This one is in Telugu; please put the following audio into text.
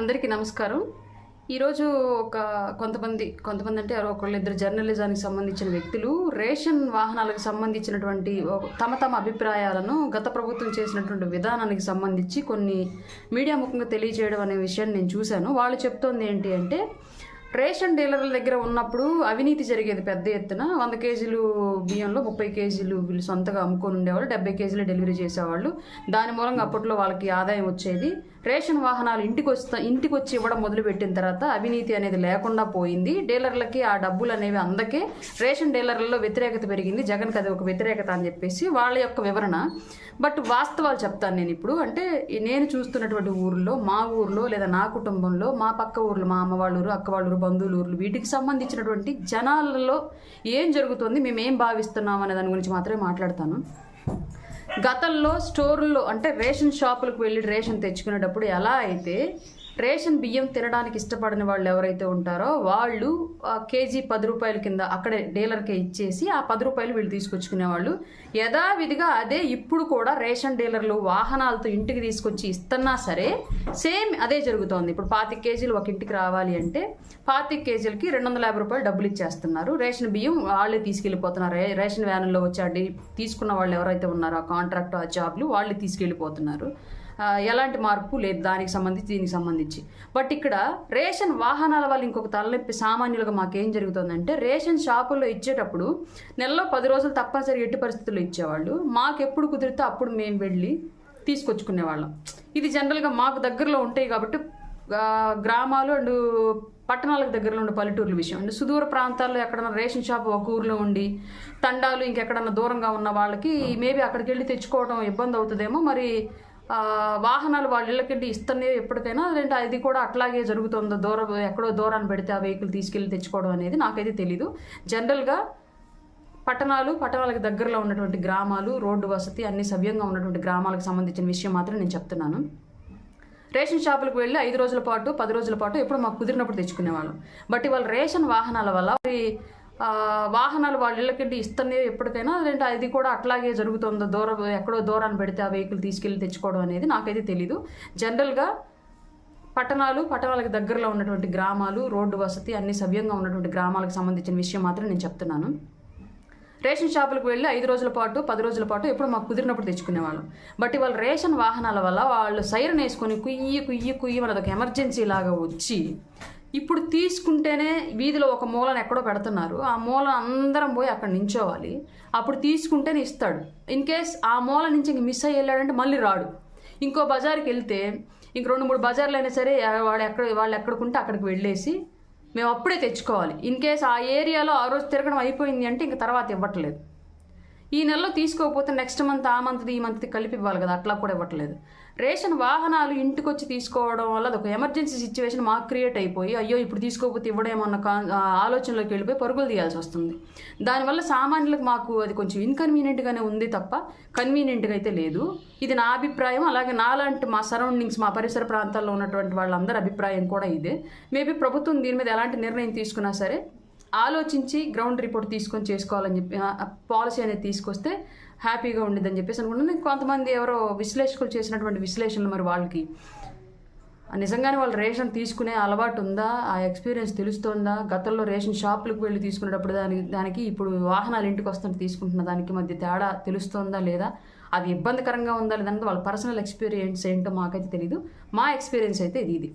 అందరికీ నమస్కారం. ఈరోజు కొంతమంది అంటే ఒకళ్ళిద్దరు జర్నలిజానికి సంబంధించిన వ్యక్తులు రేషన్ వాహనాలకు సంబంధించినటువంటి తమ అభిప్రాయాలను గత ప్రభుత్వం చేసినటువంటి విధానానికి సంబంధించి కొన్ని మీడియా ముఖంగా తెలియజేయడం అనే విషయాన్ని నేను చూశాను. వాళ్ళు చెప్తోంది ఏంటి అంటే, రేషన్ డీలర్ల దగ్గర ఉన్నప్పుడు అవినీతి జరిగేది పెద్ద ఎత్తున. 100 కేజీలు బియ్యంలో 30 కేజీలు వీళ్ళు సొంతగా అమ్ముకొని ఉండేవాళ్ళు, 70 కేజీలు డెలివరీ చేసేవాళ్ళు. దాని మూలంగా అప్పట్లో వాళ్ళకి ఆదాయం వచ్చేది. రేషన్ వాహనాలు ఇంటికి వచ్చి ఇవ్వడం మొదలుపెట్టిన తర్వాత అవినీతి అనేది లేకుండా పోయింది. డీలర్లకి ఆ డబ్బులు అనేవి అందకే రేషన్ డీలర్లలో వ్యతిరేకత పెరిగింది. జగన్కి అది ఒక వ్యతిరేకత అని చెప్పేసి వాళ్ళ యొక్క వివరణ. బట్ వాస్తవాలు చెప్తాను నేను ఇప్పుడు. అంటే నేను చూస్తున్నటువంటి ఊర్లో, మా ఊర్లో లేదా నా కుటుంబంలో, మా పక్క ఊర్లో, మా అమ్మ వాళ్ళ ఊరు, అక్క వాళ్ళ ఊరు, బంధువుల ఊర్లు, వీటికి సంబంధించినటువంటి జనాలలో ఏం జరుగుతుంది, మేమేం భావిస్తున్నాం అనే దాని గురించి మాత్రమే మాట్లాడతాను. గతంలో స్టోర్లో అంటే రేషన్ షాపులకు వెళ్ళి రేషన్ తెచ్చుకునేటప్పుడు ఎలా అయితే రేషన్ బియ్యం తినడానికి ఇష్టపడని వాళ్ళు ఎవరైతే ఉంటారో వాళ్ళు కేజీ 10 రూపాయల కింద అక్కడే డీలర్కే ఇచ్చేసి ఆ 10 రూపాయలు వీళ్ళు తీసుకొచ్చుకునేవాళ్ళు. యథావిధిగా అదే ఇప్పుడు కూడా రేషన్ డీలర్లు వాహనాలతో ఇంటికి తీసుకొచ్చి ఇస్తున్నా సరే సేమ్ అదే జరుగుతోంది. ఇప్పుడు 25 కేజీలు ఒక ఇంటికి రావాలి అంటే 25 కేజీలకి 250 రూపాయలు డబ్బులు ఇచ్చేస్తున్నారు. రేషన్ బియ్యం వాళ్ళే తీసుకెళ్ళిపోతున్నారు. రేషన్ వ్యాన్లో వచ్చి తీసుకున్న వాళ్ళు ఎవరైతే ఉన్నారో ఆ కాంట్రాక్ట్, ఆ జాబ్లు వాళ్ళే తీసుకెళ్ళిపోతున్నారు. ఎలాంటి మార్పు లేదు దానికి సంబంధించి, దీనికి సంబంధించి. బట్ ఇక్కడ రేషన్ వాహనాల వల్ల ఇంకొక తలనొప్పి సామాన్యులుగా మాకేం జరుగుతుందంటే, రేషన్ షాపుల్లో ఇచ్చేటప్పుడు నెలలో 10 రోజులు తప్పనిసరి ఎట్టి పరిస్థితుల్లో ఇచ్చేవాళ్ళు. మాకు ఎప్పుడు కుదిరితే అప్పుడు మేము వెళ్ళి తీసుకొచ్చుకునేవాళ్ళం. ఇది జనరల్గా మాకు దగ్గరలో ఉంటాయి కాబట్టి గ్రామాలు అండ్ పట్టణాలకు దగ్గరలో ఉండే పల్లెటూర్ల విషయం. అంటే సుదూర ప్రాంతాల్లో ఎక్కడన్నా రేషన్ షాప్ ఒక ఊర్లో ఉండి తండాలు ఇంకెక్కడన్నా దూరంగా ఉన్న వాళ్ళకి మేబీ అక్కడికి వెళ్ళి తెచ్చుకోవడం ఇబ్బంది అవుతుందేమో. మరి వాహనాలు వాళ్ళ ఇళ్ళకెళ్ళి ఇస్తనే ఎప్పటికైనా, లేదంటే అది కూడా అట్లాగే జరుగుతుందో ఎక్కడో దూరాన్ని పెడితే ఆ వెహికల్ తీసుకెళ్ళి తెచ్చుకోవడం అనేది నాకైతే తెలీదు. జనరల్గా పట్టణాలకు దగ్గరలో ఉన్నటువంటి గ్రామాలు, రోడ్డు వసతి అన్ని సవ్యంగా ఉన్నటువంటి గ్రామాలకు సంబంధించిన విషయం మాత్రం నేను చెప్తున్నాను. రేషన్ షాపులకు వెళ్ళి 5 రోజుల పాటు 10 రోజుల పాటు ఎప్పుడు మాకు కుదిరినప్పుడు తెచ్చుకునేవాళ్ళం. బట్ ఇవాళ రేషన్ వాహనాల వల్ల వాహనాలు వాళ్ళ ఇళ్ళకెళ్ళి ఇస్తనే ఎప్పటికైనా, లేదంటే అది కూడా అట్లాగే జరుగుతుందో ఎక్కడో దూరాన్ని పెడితే ఆ వెహికల్ తీసుకెళ్ళి తెచ్చుకోవడం అనేది నాకైతే తెలీదు. జనరల్గా పట్టణాలకు దగ్గరలో ఉన్నటువంటి గ్రామాలు, రోడ్డు వసతి అన్ని సవ్యంగా ఉన్నటువంటి గ్రామాలకు సంబంధించిన విషయం మాత్రం నేను చెప్తున్నాను. రేషన్ షాపులకు వెళ్ళి 5 రోజుల పాటు 10 రోజుల పాటు ఎప్పుడు మాకు కుదిరినప్పుడు తెచ్చుకునేవాళ్ళం. బట్ ఇవాళ రేషన్ వాహనాల వల్ల వాళ్ళు సైరన్ వేసుకొని కుయ్యి మన అదొక ఎమర్జెన్సీ లాగా వచ్చి ఇప్పుడు తీసుకుంటేనే వీధిలో ఒక మూలను ఎక్కడో పెడుతున్నారు. ఆ మూల అందరం పోయి అక్కడ నించోవాలి. అప్పుడు తీసుకుంటేనే ఇస్తాడు. ఇన్ కేస్ ఆ మూల నుంచి ఇంక మిస్ అయ్యి వెళ్ళాడంటే మళ్ళీ రాడు. ఇంకో బజార్కి వెళ్తే ఇంక 2-3 బజార్లు అయినా సరే వాళ్ళు ఎక్కడికుంటే అక్కడికి వెళ్ళేసి మేము అప్పుడే తెచ్చుకోవాలి. ఇన్ కేస్ ఆ ఏరియాలో ఆ రోజు తిరగడం అయిపోయింది అంటే ఇంక తర్వాత ఇవ్వట్లేదు. ఈ నెలలో తీసుకోకపోతే నెక్స్ట్ మంత్, ఆ మంత్ది, ఈ మంత్ది కలిపి ఇవ్వాలి కదా, అట్లా కూడా ఇవ్వట్లేదు. రేషన్ వాహనాలు ఇంటికి వచ్చి తీసుకోవడం వల్ల అదొక ఎమర్జెన్సీ సిచ్యువేషన్ మాకు క్రియేట్ అయిపోయి, అయ్యో ఇప్పుడు తీసుకోకపోతే ఇవ్వడేమో అన్న ఆలోచనలోకి వెళ్ళిపోయి పరుగులు తీయాల్సి వస్తుంది. దానివల్ల సామాన్యులకు మాకు అది కొంచెం ఇన్కన్వీనియంట్గానే ఉంది తప్ప కన్వీనియంట్గా అయితే లేదు. ఇది నా అభిప్రాయం. అలాగే నాలాంటి మా సరౌండింగ్స్, మా పరిసర ప్రాంతాల్లో ఉన్నటువంటి వాళ్ళందరి అభిప్రాయం కూడా ఇదే. మేబీ ప్రభుత్వం దీని మీద ఎలాంటి నిర్ణయం తీసుకున్నా సరే ఆలోచించి గ్రౌండ్ రిపోర్ట్ తీసుకొని చేసుకోవాలని చెప్పి పాలసీ అనేది తీసుకొస్తే హ్యాపీగా ఉండిద్దని చెప్పేసి అనుకుంటున్నాను. కొంతమంది ఎవరో విశ్లేషకులు చేసినటువంటి విశ్లేషణలు మరి వాళ్ళకి నిజంగానే వాళ్ళు రేషన్ తీసుకునే అలవాటు ఉందా, ఆ ఎక్స్పీరియన్స్ తెలుస్తుందా, గతంలో రేషన్ షాపులకు వెళ్ళి తీసుకునేటప్పుడు దానికి ఇప్పుడు వాహనాలు ఇంటికి వస్తుంటే తీసుకుంటున్న దానికి మధ్య తేడా తెలుస్తుందా లేదా, అది ఇబ్బందికరంగా ఉందా లేదంటే వాళ్ళ పర్సనల్ ఎక్స్పీరియన్స్ ఏంటో మాకైతే తెలీదు. మా ఎక్స్పీరియన్స్ అయితే ఇది.